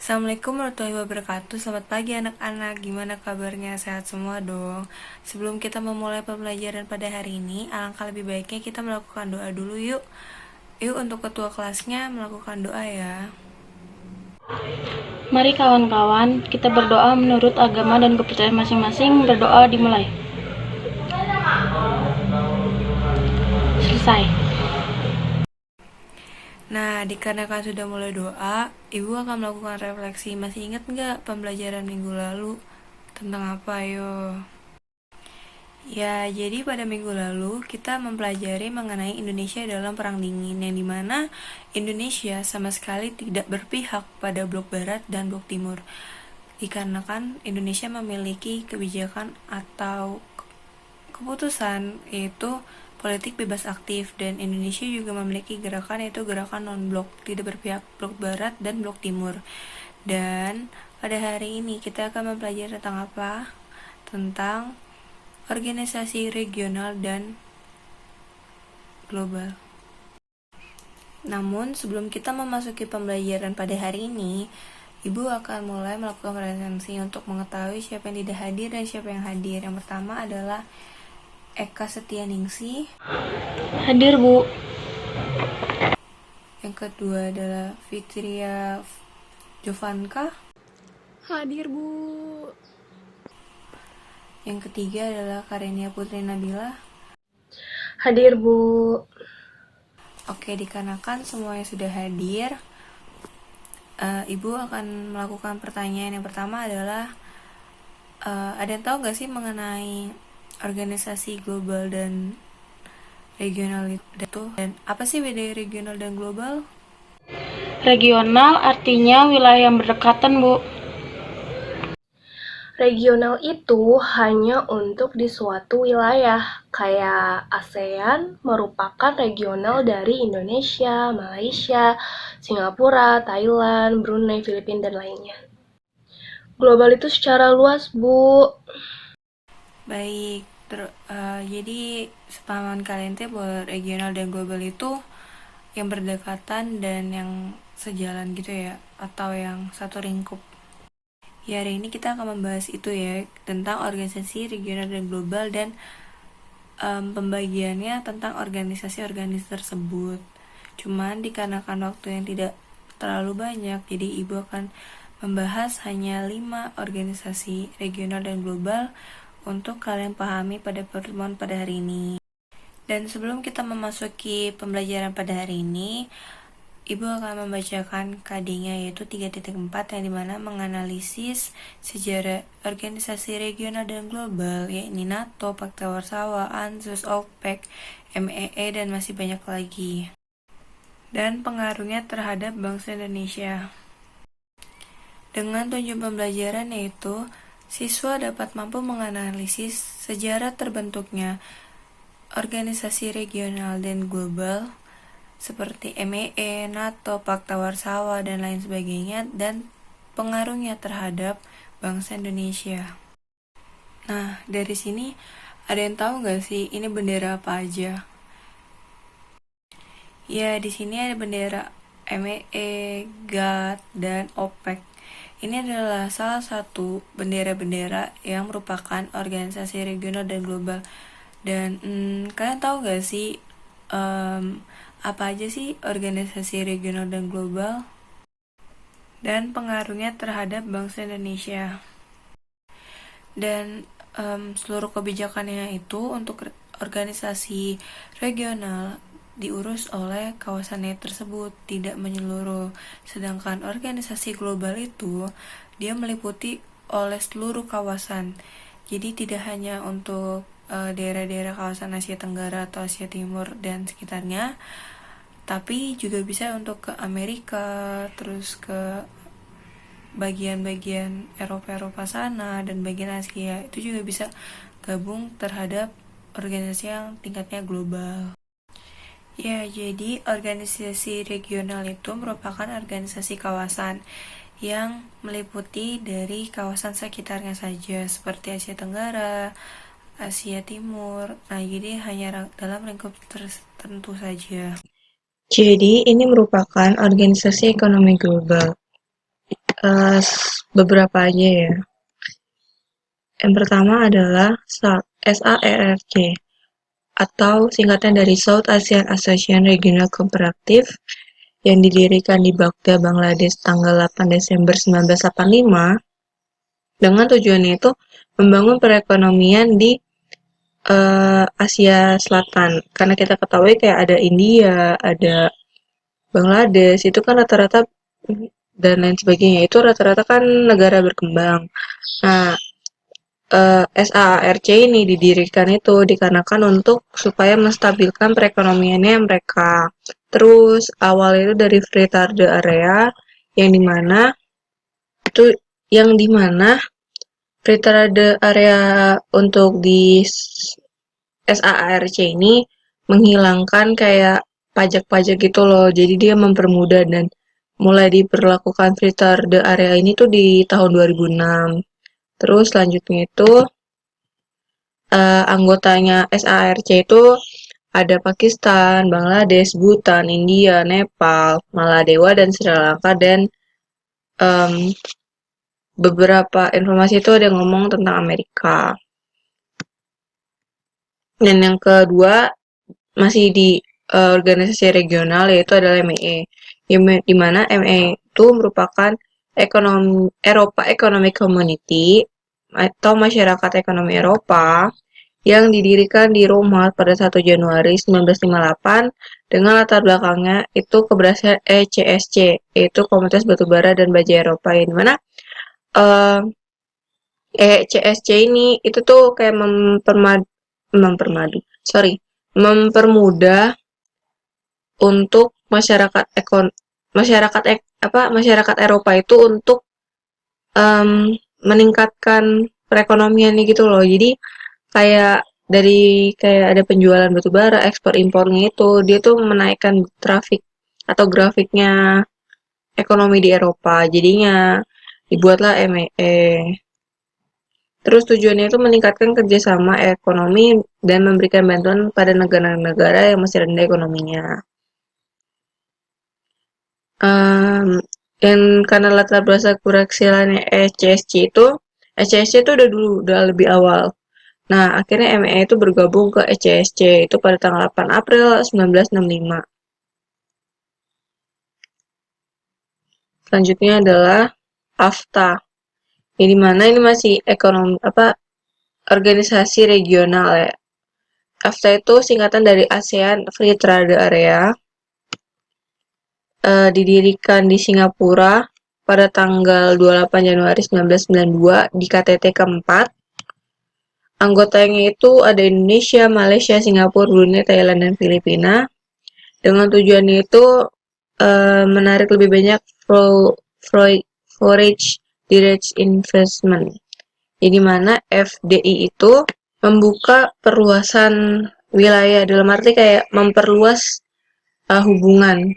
Assalamualaikum warahmatullahi wabarakatuh. Selamat pagi anak-anak. Gimana kabarnya? Sehat semua dong. Sebelum kita memulai pembelajaran pada hari ini, alangkah lebih baiknya kita melakukan doa dulu yuk. Yuk untuk ketua kelasnya melakukan doa ya. Mari kawan-kawan, kita berdoa menurut agama dan kepercayaan masing-masing. Berdoa dimulai. Selesai. Nah, dikarenakan sudah mulai doa, Ibu akan melakukan refleksi. Masih ingat nggak pembelajaran minggu lalu? Tentang apa, yo? Ya, jadi pada minggu lalu kita mempelajari mengenai Indonesia dalam Perang Dingin, yang dimana Indonesia sama sekali tidak berpihak pada blok barat dan blok timur, dikarenakan Indonesia memiliki kebijakan atau keputusan yaitu politik bebas aktif, dan Indonesia juga memiliki gerakan yaitu gerakan non-blok, tidak berpihak blok barat dan blok timur. Dan pada hari ini kita akan mempelajari tentang apa? Tentang organisasi regional dan global. Namun sebelum kita memasuki pembelajaran pada hari ini, Ibu akan mulai melakukan presensi untuk mengetahui siapa yang tidak hadir dan siapa yang hadir. Yang pertama adalah Eka Setianingsih. Hadir, Bu. Yang kedua adalah Fitria Jovanka. Hadir, Bu. Yang ketiga adalah Karenia Putri Nabila. Hadir, Bu. Oke, dikarenakan semuanya sudah hadir, Ibu akan melakukan pertanyaan. Yang pertama adalah, ada yang tahu gak sih mengenai organisasi global dan regional itu? Dan apa sih beda regional dan global? Regional artinya wilayah yang berdekatan, Bu. Regional itu hanya untuk di suatu wilayah, kayak ASEAN merupakan regional dari Indonesia, Malaysia, Singapura, Thailand, Brunei, Filipina, dan lainnya. Global itu secara luas, Bu. Baik, jadi sepahaman kalian tuh bahwa regional dan global itu yang berdekatan dan yang sejalan gitu ya, atau yang satu lingkup. Ya, hari ini kita akan membahas itu ya, tentang organisasi regional dan global, dan pembagiannya tentang organisasi-organisasi tersebut. Cuman dikarenakan waktu yang tidak terlalu banyak, jadi Ibu akan membahas hanya 5 organisasi regional dan global untuk kalian pahami pada pertemuan pada hari ini. Dan sebelum kita memasuki pembelajaran pada hari ini, Ibu akan membacakan KD-nya yaitu 3.4, yang dimana menganalisis sejarah organisasi regional dan global, yaitu NATO, Pakta Warsawa, ANZUS, OPEC, MEE, dan masih banyak lagi. Dan pengaruhnya terhadap bangsa Indonesia. Dengan tujuan pembelajaran yaitu siswa dapat mampu menganalisis sejarah terbentuknya organisasi regional dan global seperti MEE, NATO, Pakta Warsawa, dan lain sebagainya, dan pengaruhnya terhadap bangsa Indonesia. Nah, dari sini ada yang tahu nggak sih ini bendera apa aja? Ya, di sini ada bendera MEE, GATT, dan OPEC. Ini adalah salah satu bendera-bendera yang merupakan organisasi regional dan global. Dan kalian tahu gak sih apa aja sih organisasi regional dan global dan pengaruhnya terhadap bangsa Indonesia? Dan seluruh kebijakannya itu untuk organisasi regional diurus oleh kawasannya tersebut, tidak menyeluruh. Sedangkan organisasi global itu dia meliputi oleh seluruh kawasan. Jadi tidak hanya untuk daerah-daerah kawasan Asia Tenggara atau Asia Timur dan sekitarnya, tapi juga bisa untuk ke Amerika, terus ke bagian-bagian Eropa sana, dan bagian Asia itu juga bisa gabung terhadap organisasi yang tingkatnya global. Ya, jadi organisasi regional itu merupakan organisasi kawasan yang meliputi dari kawasan sekitarnya saja, seperti Asia Tenggara, Asia Timur. Nah, jadi hanya dalam lingkup tertentu saja. Jadi, ini merupakan organisasi ekonomi global. beberapa aja ya. Yang pertama adalah SARRC atau singkatan dari South Asian Association Regional Cooperative yang didirikan di Baghdad, Bangladesh tanggal 8 Desember 1985 dengan tujuannya itu membangun perekonomian di Asia Selatan. Karena kita ketahui kayak ada India, ada Bangladesh, itu kan rata-rata dan lain sebagainya, itu rata-rata kan negara berkembang. Nah, SAARC ini didirikan itu dikarenakan untuk supaya menstabilkan perekonomiannya mereka. Terus awal itu dari Free Trade Area yang dimana itu yang dimana Free Trade Area untuk di SAARC ini menghilangkan kayak pajak-pajak gitu loh. Jadi dia mempermudah dan mulai diberlakukan Free Trade Area ini tuh di tahun 2006. Terus selanjutnya itu anggotanya SARC itu ada Pakistan, Bangladesh, Bhutan, India, Nepal, Maladewa, dan Sri Lanka. Dan um, beberapa informasi itu ada yang ngomong tentang Amerika. Dan yang kedua masih di organisasi regional, yaitu adalah MEE, di mana MEE itu merupakan Eropa Economic Community atau masyarakat ekonomi Eropa yang didirikan di Roma pada 1 Januari 1958 dengan latar belakangnya itu keberhasilan ECSC, yaitu Komunitas Batubara dan Baja Eropa, yang dimana ECSC ini itu tuh kayak mempermudah untuk masyarakat Eropa itu untuk meningkatkan perekonomiannya gitu loh. Jadi kayak kayak ada penjualan batu bara, ekspor impornya itu dia tuh menaikkan trafik atau grafiknya ekonomi di Eropa. Jadinya dibuatlah MEE. Terus tujuannya itu meningkatkan kerjasama ekonomi dan memberikan bantuan pada negara-negara yang masih rendah ekonominya. Dan karena latar belakang keberhasilannya ECSC itu udah lebih awal. Nah, akhirnya MEE itu bergabung ke ECSC itu pada tanggal 8 April 1965. Selanjutnya adalah AFTA. Ini mana ini masih organisasi regional ya. AFTA itu singkatan dari ASEAN Free Trade Area. Didirikan di Singapura pada tanggal 28 Januari 1992 di KTT keempat. Anggotanya itu ada Indonesia, Malaysia, Singapura, Brunei, Thailand, dan Filipina. Dengan tujuannya itu menarik lebih banyak foreign direct investment. Jadi mana FDI itu membuka perluasan wilayah, dalam arti kayak memperluas hubungan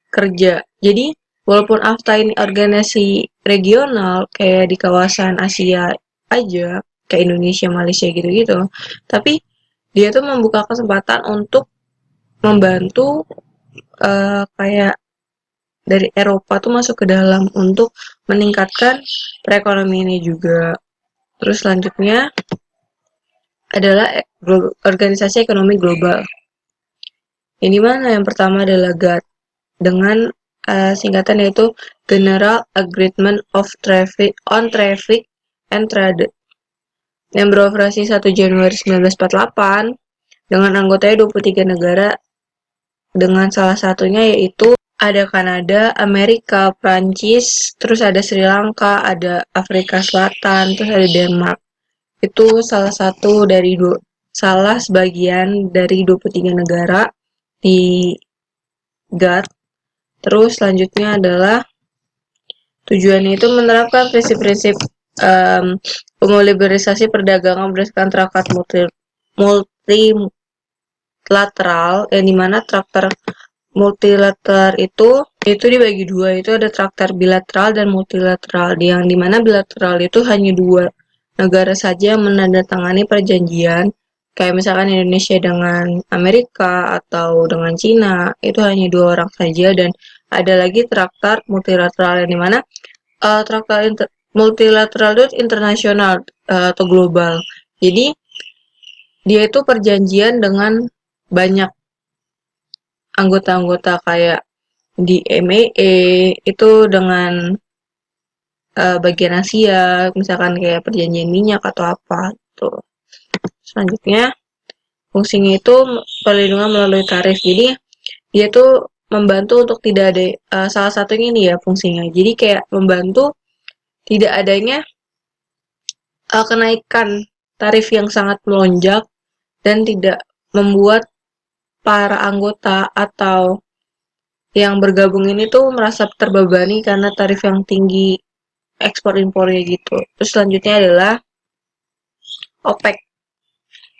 kerja. Jadi walaupun AFTA ini organisasi regional kayak di kawasan Asia aja, kayak Indonesia, Malaysia gitu-gitu, tapi dia tuh membuka kesempatan untuk membantu kayak dari Eropa tuh masuk ke dalam untuk meningkatkan perekonomiannya juga. Terus selanjutnya adalah organisasi ekonomi global. Yang dimana yang pertama adalah GATT dengan singkatan yaitu General Agreement on Traffic and Trade yang beroperasi 1 Januari 1948 dengan anggotanya 23 negara, dengan salah satunya yaitu ada Kanada, Amerika, Prancis, terus ada Sri Lanka, ada Afrika Selatan, terus ada Denmark. Itu salah sebagian dari 23 negara di GATT. Terus selanjutnya adalah tujuannya itu menerapkan prinsip-prinsip pemoliberisasi perdagangan berdasarkan traktat multilateral, yang dimana traktat multilateral itu dibagi dua, itu ada traktat bilateral dan multilateral, yang dimana bilateral itu hanya dua negara saja yang menandatangani perjanjian, kayak misalkan Indonesia dengan Amerika atau dengan Cina, itu hanya dua orang saja. Dan ada lagi traktat multilateral yang dimana traktat multilateral itu internasional atau global. Jadi dia itu perjanjian dengan banyak anggota-anggota kayak di MAA itu dengan bagian Asia, misalkan kayak perjanjian minyak atau apa gitu. Selanjutnya, fungsinya itu perlindungan melalui tarif. Jadi dia tuh membantu untuk tidak ada salah satunya ini ya fungsinya. Jadi kayak membantu tidak adanya kenaikan tarif yang sangat melonjak dan tidak membuat para anggota atau yang bergabung ini tuh merasa terbebani karena tarif yang tinggi ekspor impornya gitu. Terus selanjutnya adalah OPEC.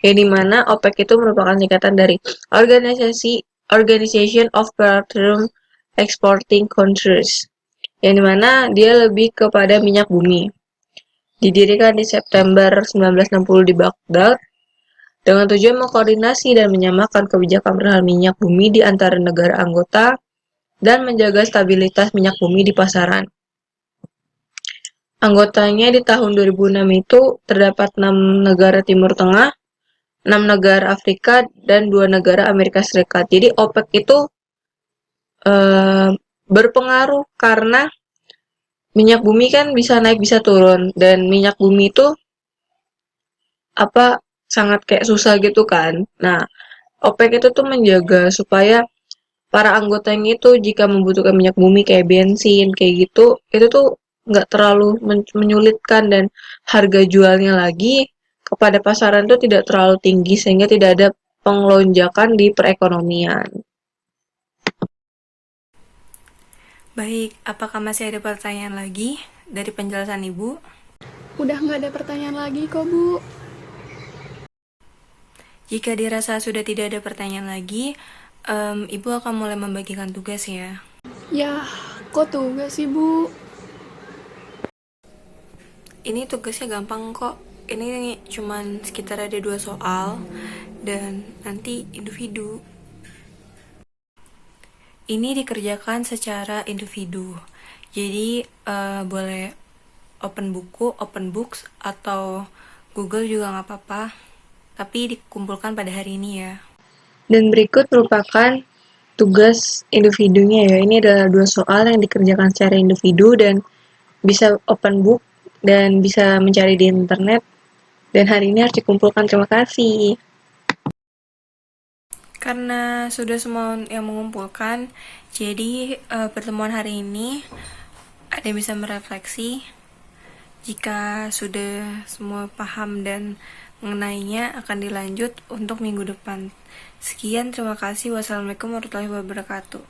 Yang dimana OPEC itu merupakan singkatan dari Organization of Petroleum Exporting Countries. Yang dimana dia lebih kepada minyak bumi. Didirikan di September 1960 di Baghdad dengan tujuan mengkoordinasi dan menyamakan kebijakan perihal minyak bumi di antara negara anggota dan menjaga stabilitas minyak bumi di pasaran. Anggotanya di tahun 2006 itu terdapat 6 negara Timur Tengah, 6 negara Afrika, dan 2 negara Amerika Serikat. Jadi OPEC itu berpengaruh karena minyak bumi kan bisa naik bisa turun, dan minyak bumi itu sangat kayak susah gitu kan. Nah, OPEC itu tuh menjaga supaya para anggotanya itu jika membutuhkan minyak bumi kayak bensin kayak gitu, itu tuh nggak terlalu menyulitkan dan harga jualnya lagi kepada pasaran itu tidak terlalu tinggi sehingga tidak ada pengelonjakan di perekonomian. Baik, apakah masih ada pertanyaan lagi dari penjelasan Ibu? Udah nggak ada pertanyaan lagi kok, Bu. Jika dirasa sudah tidak ada pertanyaan lagi, Ibu akan mulai membagikan tugas ya. Yah, kok tugas sih, Bu? Ini tugasnya gampang kok. Ini cuman sekitar ada 2 soal dan nanti individu. Ini dikerjakan secara individu. Jadi boleh open buku, open books, atau Google juga nggak apa-apa. Tapi dikumpulkan pada hari ini ya. Dan berikut merupakan tugas individunya ya. Ini adalah 2 soal yang dikerjakan secara individu dan bisa open book dan bisa mencari di internet. Dan hari ini harus dikumpulkan. Terima kasih. Karena sudah semua yang mengumpulkan, jadi pertemuan hari ini ada yang bisa merefleksi. Jika sudah semua paham dan mengenainya, akan dilanjut untuk minggu depan. Sekian, terima kasih. Wassalamualaikum warahmatullahi wabarakatuh.